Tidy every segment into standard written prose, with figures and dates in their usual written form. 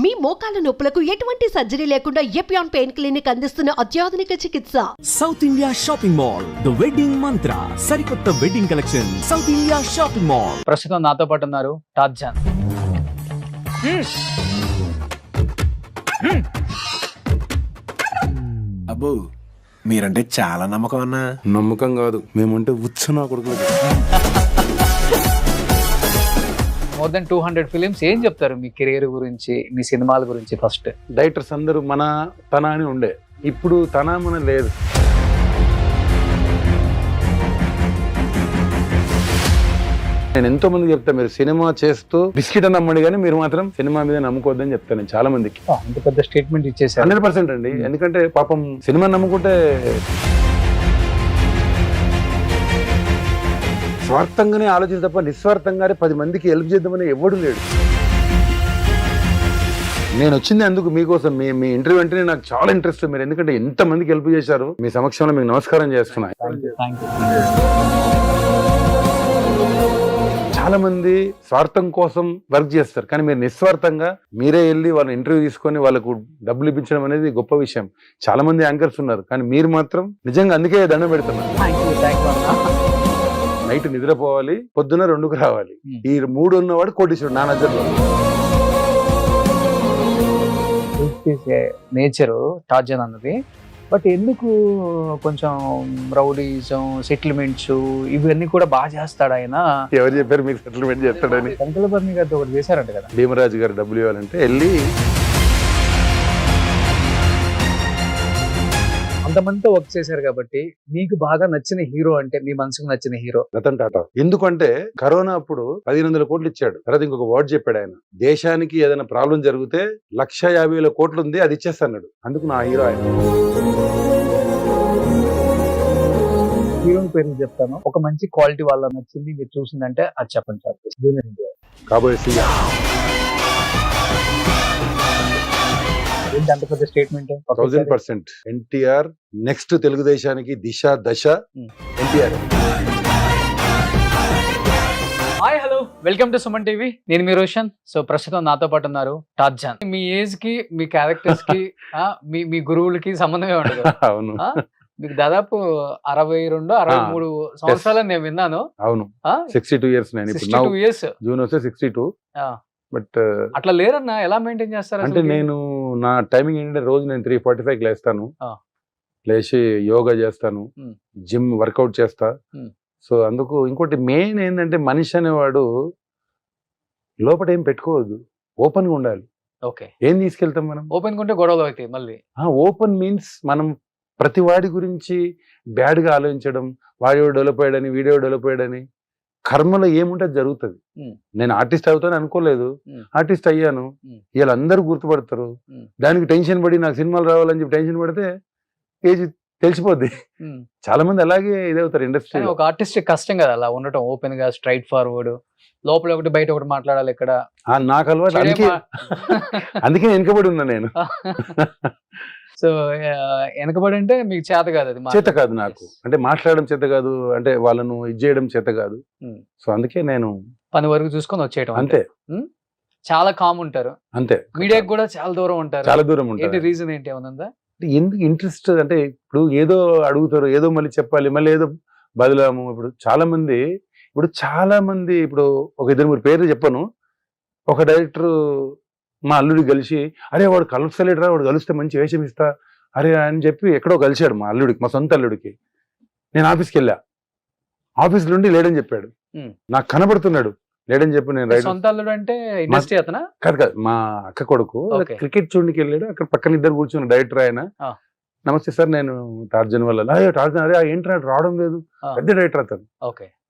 మీ మోకాల నొప్పులకు ఎటువంటి సర్జరీ లేకుండా ఎపియాన్ పెయిన్ క్లినిక్ అందిస్తున్న అత్యాధునిక చికిత్స. South India shopping mall, the wedding మంత్ర, సరికొత్త wedding collection, south India shopping mall. ప్రస్తుతం నాతో పాటు ఉన్నారు టార్జాన్. అబ్బో, మీరంటే చాలా నమ్మకం అన్నా. నమ్మకం కాదు, మేమంటే ఉత్సన కొడుకు. More than 200 films. ఏం చెప్తారు మీ కెరీర్ గురించి, మీ సినిమాల గురించి? ఫస్ట్ డైరెక్టర్స్ అందరూ మన తన అని ఉండే, ఇప్పుడు తన మన లేదు. నేను ఎంతో మందికి చెప్తా, మీరు సినిమా చేస్తూ బిస్కెట్ అని నమ్మండి కానీ మీరు మాత్రం సినిమా మీద నమ్ముకోవద్దని చెప్తాను నేను చాలా మందికి. అంత పెద్ద స్టేట్మెంట్ ఇచ్చేసారు. 100% అండి. ఎందుకంటే పాపం సినిమా నమ్ముకుంటే స్వార్థంగానే ఆలోచించి తప్ప నిస్వార్థంగానే 10 మందికి హెల్ప్ చేద్దామని ఎవడు లేడు. నేను వచ్చింది అందుకు మీకోసం. మీ ఇంటర్వ్యూ అంటే నాకు చాలా ఇంట్రెస్ట్. మీరు ఎందుకంటే ఎంత మందికి హెల్ప్ చేశారు. మీ సమక్షంలో మీకు నమస్కారం చేస్తున్నా. చాలా మంది స్వార్థం కోసం వర్క్ చేస్తారు, కానీ మీరు నిస్వార్థంగా మీరే వెళ్ళి వాళ్ళ ఇంటర్వ్యూ తీసుకొని వాళ్ళకు డబ్బులు ఇప్పించడం అనేది గొప్ప విషయం. చాలా మంది యాంకర్స్ ఉన్నారు, కానీ మీరు మాత్రం నిజంగా అందుకే దండం పెడుతున్నారు. నైట్ నిద్రపోవాలి, పొద్దున 2కు రావాలి. ఈ 3 ఉన్నవాడు కోటీశ్వరుడు నా నజర్లో. నేచరు టార్జాన్ అన్నది. బట్ ఎందుకు కొంచెం రౌడీజం, సెటిల్మెంట్స్ ఇవన్నీ కూడా బాగా చేస్తాడు ఆయన? ఎవరు చెప్పారు మీకు సెటిల్మెంట్ చేస్తాడని? శంకరబర్ని గారితో ఒకటి చేశారంట కదా. భీమరాజు గారు డబ్బులు ఇవ్వాలంటే వెళ్ళి అంతమందితో వర్క్ చేశారు కాబట్టి మీకు బాగా నచ్చిన హీరో అంటే, మీ మనసుకు నచ్చిన హీరో? రతన్ టాటా. ఎందుకంటే కరోనా అప్పుడు 1500 కోట్లు ఇచ్చాడు. తర్వాత ఇంకొక వర్డ్ చెప్పాడు ఆయన, దేశానికి ఏదైనా ప్రాబ్లం జరిగితే 1,50,000 కోట్లు ఉంది, అది ఇచ్చేస్తాడు. అందుకు నా హీరో ఆయన. హీరోని పేరు చెప్తాను, ఒక మంచి క్వాలిటీ వాళ్ళ నచ్చింది మీరు చూసిందంటే అది చెప్పండి సార్. జూనియర్ ఎన్టీఆర్. కాబోయే సీఎం. అంత పెద్ద స్టేట్మెంట్. 1000% ఎన్టీఆర్ నెక్స్ట్ తెలుగుదేశానికి దిశ దశ NTR. Hi, hello, welcome to Suman TV. నేను మీ రోషన్. సో ప్రస్తుతం నాతో పాటు ఉన్నారు టార్జాన్. మీ ఏజ్ కి, మీ క్యారెక్టర్స్ కి, మీ గురువులకి సంబంధమే ఉండదు. అవును. మీకు దాదాపు 62-63 సంవత్సరాలని నేను విన్నాను. అవును. 62 years నేను ఇప్పుడు. 62 years. జూన్ వస్తే 62. బట్ అట్లా లేరన్నా, ఎలా మెయింటైన్ చేస్తారు? అంటే నేను నా టైమింగ్ ఏంటంటే రోజు నేను 3:45 లేస్తాను. లేచి యోగా చేస్తాను, జిమ్ వర్కౌట్ చేస్తా. సో అందుకు ఇంకోటి మెయిన్ ఏంటంటే మనిషి అనేవాడు లోపల ఏం పెట్టుకోవద్దు, ఓపెన్ గా ఉండాలి. ఓకే. ఏం తీసుకెళ్తాం మనం? ఓపెన్ గా ఉంటే గొడవలు అవుతాయి మళ్ళీ. ఓపెన్ మీన్స్ మనం ప్రతి వాడి గురించి బ్యాడ్ గా ఆలోచించడం, వాడియో డెవలప్ అయ్యాడని, వీడియో డెవలప్ అయ్యాడని. కర్మలో ఏముంటే జరుగుతుంది. నేను ఆర్టిస్ట్ అవుతాను అనుకోలేదు, ఆర్టిస్ట్ అయ్యాను. వీళ్ళు అందరూ గుర్తుపడతారు. దానికి టెన్షన్ పడి నాకు సినిమాలు రావాలని చెప్పి టెన్షన్ పడితే ఏజ్ తెలిసిపోద్ది. చాలా మంది అలాగే ఇదవుతారు ఇండస్ట్రీ. ఒక ఆర్టిస్ట్ కష్టం కదా అలా ఉండటం, ఓపెన్ గా స్ట్రైట్ ఫార్వర్డ్, లోపల ఒకటి బయట ఒకటి మాట్లాడాలి. ఇక్కడ నాకు అలవాటు, అందుకే వెనుకబడి ఉన్నా నేను. సో వెనకబడి అంటే మీకు చేత కాదు, అది చేత కాదు నాకు. అంటే మాట్లాడడం చేత కాదు, అంటే వాళ్ళను ఇది చేయడం చేత కాదు. సో అందుకే నేను పని వరకు చూసుకొని వచ్చేయడం అంతే. చాలా కామ్ ఉంటారు అంతే. మీడియాకి కూడా చాలా దూరం ఉంటారు. చాలా దూరం ఉంటారు. ఏంటి రీజన్ ఏంటి ఏమన్నా? ఎందుకు ఇంట్రెస్ట్ అంటే ఇప్పుడు ఏదో అడుగుతారు, ఏదో మళ్ళీ చెప్పాలి, మళ్ళీ ఏదో బదులాము. ఇప్పుడు చాలా మంది ఇప్పుడు ఒక 2-3 పేర్లు చెప్పను. ఒక డైరెక్టర్ మా అల్లుడికి కలిసి, అరే వాడు కలుస్తలేడురా, వాడు కలిస్తే మంచి వేషం ఇస్తా అరే అని చెప్పి ఎక్కడో కలిశాడు మా అల్లుడికి, మా సొంత అల్లుడికి. నేను ఆఫీస్కి వెళ్ళా, ఆఫీస్ నుండి లేడని చెప్పాడు. నాకు కనబడుతున్నాడు, లేడని చెప్పి నేను సొంత అల్లుడు అంటే ఇండస్ట్రీ అతనా? కాదు, మా అక్క కొడుకు క్రికెట్ చూడడానికి వెళ్ళాడు. అక్కడ పక్కన ఇద్దరు కూర్చున్న డైరెక్టర్ ఆయన. నమస్తే సార్, నేను టార్జాన్ వల్ల. టార్జాన్, అరే ఏంటి రావడం లేదు, పెద్ద డైరెక్టర్ అతను.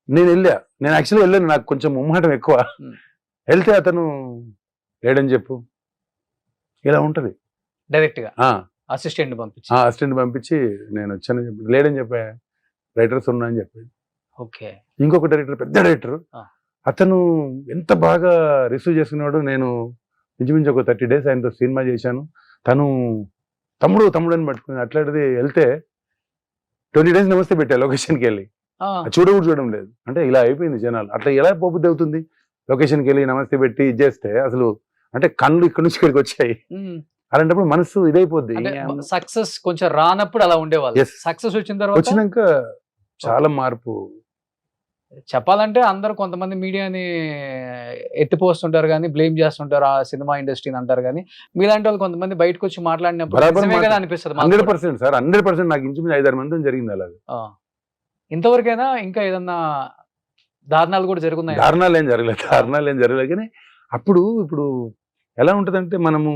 నేను వెళ్ళా, నేను యాక్చువల్గా వెళ్ళాను, నాకు కొంచెం ముమ్మాటం ఎక్కువ. వెళ్తే అతను లేడని చెప్పు, ఇలా ఉంటది. డైరెక్ట్ గా అసిస్టెంట్ పంపించి నేను వచ్చానని చెప్పి, లేడని చెప్పా, రైటర్స్ ఉన్నా అని చెప్పాడు. ఓకే. ఇంకొక డైరెక్టర్, పెద్ద డైరెక్టర్, అతను ఎంత బాగా రిసీవ్ చేసుకున్నాడు. నేను ఇంచుమించు ఒక 30 days ఆయనతో సినిమా చేశాను. తను తమ్ముడు అని పట్టుకుని అట్లాంటిది వెళ్తే 20 days నమస్తే పెట్టా లొకేషన్కి వెళ్ళి. చూడడం లేదు. అంటే ఇలా అయిపోయింది జనాలు. అట్లా ఎలా పోబుద్ది అవుతుంది? లొకేషన్కి వెళ్ళి నమస్తే పెట్టి ఇచ్చేస్తే అసలు అంటే కళ్ళు ఇక్కడ నుంచి ఇక్కడికి వచ్చాయి. అలాంటప్పుడు మనసు ఇదైపోద్ది. అంటే సక్సెస్ కొంచెం రానప్పుడు అలా ఉండేవాళ్ళు. Yes. సక్సెస్ వచ్చిన తర్వాత వచ్చినాక చాలా మార్పు. చెప్పాలంటే అందరూ కొంతమంది మీడియాని ఎత్తిపోస్తుంటారు కానీ బ్లేమ్ చేస్తుంటారు ఆ సినిమా ఇండస్ట్రీని అంటారు కానీ మీలాంటి వాళ్ళు కొంతమంది బయటకు వచ్చి మాట్లాడినప్పుడు బరాబర్ నిజమే కదా అనిపిస్తుంది మాకు 100% సార్, 100% నాకు ఇంచుమించు 5-6 మంది జరిగింది అలాగే. ఆ. ఇంతవరకైనా ఇంకా ఏదన్నా దారుణాలు కూడా జరుగుతున్నాయి. దారుణాలు ఏం జరగలేదు కానీ ఇప్పుడు ఎలా ఉంటదంటే మనము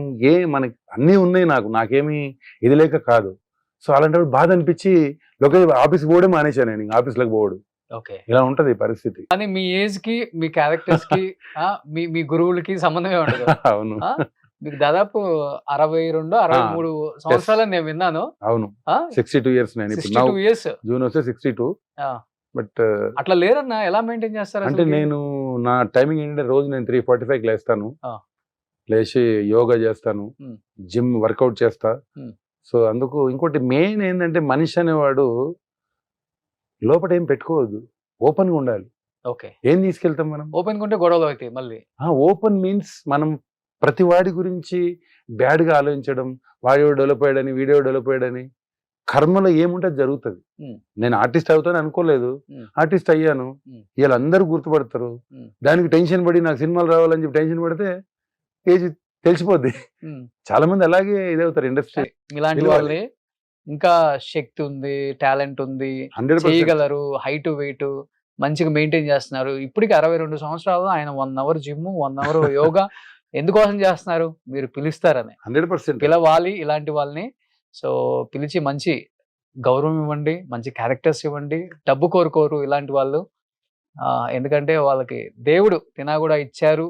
మనకి అన్నీ ఉన్నాయి, నాకేమీ ఇది లేక కాదు. సో అలాంటప్పుడు బాధ అనిపించి ఆఫీస్కి పోవడం మానేశాను నేను, ఆఫీస్లోకి పోవడం. ఓకే, ఇలా ఉంటది పరిస్థితి. కానీ మీ ఏజ్ కి మీ క్యారెక్టర్స్ కి మీ గురువులకి సంబంధమే ఉండదు. అవును, మీకు దాదాపు 62-63 సంవత్సరాలు నేను విన్నాను. అవును, 62 years నేను ఇప్పుడు. 62 years జూన్ వస్తే 62. బట్ అట్లా లేరన్నా, ఎలా మెయింటైన్ చేస్తారు అంటే నేను నా టైమింగ్ ఏంటంటే రోజు నేను 3:45 లేస్తాను. లేచి యోగా చేస్తాను, జిమ్ వర్కౌట్ చేస్తా. సో అందుకు ఇంకోటి మెయిన్ ఏంటంటే మనిషి అనేవాడు లోపల ఏం పెట్టుకోవద్దు, ఓపెన్ గా ఉండాలి. ఓకే, ఏం తీసుకెళ్తాం మనం? ఓపెన్ గా ఉంటే గొడవలు అవుతాయి మళ్ళీ. ఓపెన్ మీన్స్ మనం ప్రతి వాడి గురించి బ్యాడ్ గా ఆలోచించడం, వాడియో డెవలప్ అయ్యాడని వీడియో డెవలప్ అయ్యాడని. కర్మలో ఏముంటుంది జరుగుతుంది. నేను ఆర్టిస్ట్ అవుతాను అనుకోలేదు, ఆర్టిస్ట్ అయ్యాను. వీళ్ళు అందరూ గుర్తుపడతారు. దానికి టెన్షన్ పడి నాకు సినిమాలు రావాలని చెప్పి టెన్షన్ పడితే ఏజ్ తెలిసిపోద్ది. చాలా మంది అలాగే ఇదవుతారు ఇండస్ట్రీ. ఇలాంటి వాళ్ళే ఇంకా శక్తి ఉంది, టాలెంట్ ఉంది, 100% చేయగలరు, హైట్ వెయిట్ మంచిగా మెయింటైన్ చేస్తున్నారు. ఇప్పటికి 62 సంవత్సరాలు ఆయన 1 hour జిమ్, 1 hour యోగా ఎందుకోసం చేస్తున్నారు? మీరు పిలుస్తారని. 100% పిలవాలి ఇలాంటి వాళ్ళని. సో పిలిచి మంచి గౌరవం ఇవ్వండి, మంచి క్యారెక్టర్స్ ఇవ్వండి. డబ్బు కోరుకోరు ఇలాంటి వాళ్ళు. ఎందుకంటే వాళ్ళకి దేవుడు తినా కూడా ఇచ్చారు,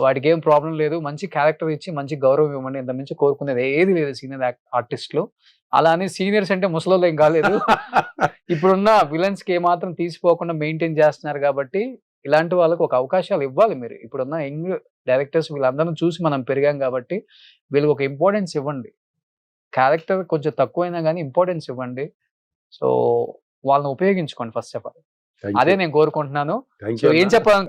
వాడికి ఏం ప్రాబ్లం లేదు. మంచి క్యారెక్టర్ ఇచ్చి మంచి గౌరవం ఇవ్వండి. ఇంత మించి కోరుకునేది ఏది లేదు సీనియర్ ఆర్టిస్టులు. అలా అని సీనియర్స్ అంటే ముసలోళ్ళు ఏం కాలేదు. ఇప్పుడున్న విలన్స్ కి ఏమాత్రం తీసిపోకుండా మెయింటైన్ చేస్తున్నారు కాబట్టి ఇలాంటి వాళ్ళకి ఒక అవకాశాలు ఇవ్వాలి మీరు. ఇప్పుడున్న యంగ్ డైరెక్టర్స్ వీళ్ళందరినీ చూసి మనం పెరిగాం కాబట్టి వీళ్ళకి ఒక ఇంపార్టెన్స్ ఇవ్వండి. క్యారెక్టర్ కొంచెం తక్కువైనా కానీ ఇంపార్టెన్స్ ఇవ్వండి. సో వాళ్ళని ఉపయోగించుకోండి ఫస్ట్ ఆఫ్ ఆల్. అదే నేను కోరుకుంటున్నాను. సో ఏం చెప్పాలి